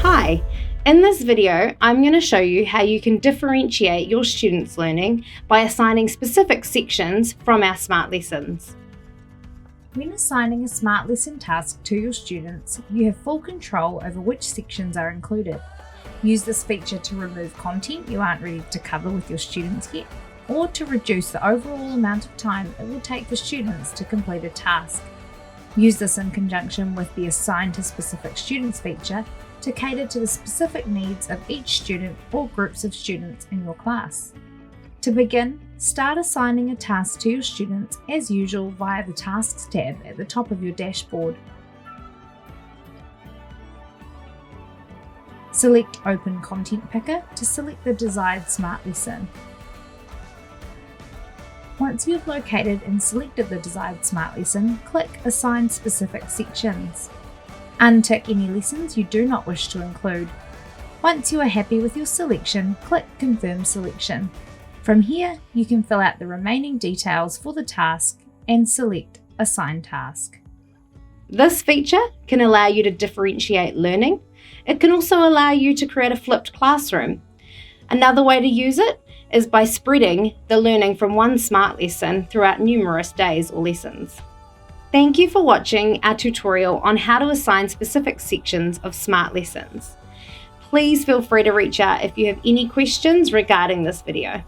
Hi, in this video, I'm going to show you how you can differentiate your students' learning by assigning specific sections from our Smart Lessons. When assigning a Smart Lesson task to your students, you have full control over which sections are included. Use this feature to remove content you aren't ready to cover with your students yet, or to reduce the overall amount of time it will take for students to complete a task. Use this in conjunction with the Assign to Specific Students feature to cater to the specific needs of each student or groups of students in your class. To begin, start assigning a task to your students as usual via the Tasks tab at the top of your dashboard. Select Open Content Picker to select the desired Smart Lesson. Once you have located and selected the desired Smart Lesson, click Assign Specific Sections. Untick any lessons you do not wish to include. Once you are happy with your selection, click Confirm Selection. From here, you can fill out the remaining details for the task and select Assign Task. This feature can allow you to differentiate learning. It can also allow you to create a flipped classroom. Another way to use it is by spreading the learning from one Smart Lesson throughout numerous days or lessons. Thank you for watching our tutorial on how to assign specific sections of Smart Lessons. Please feel free to reach out if you have any questions regarding this video.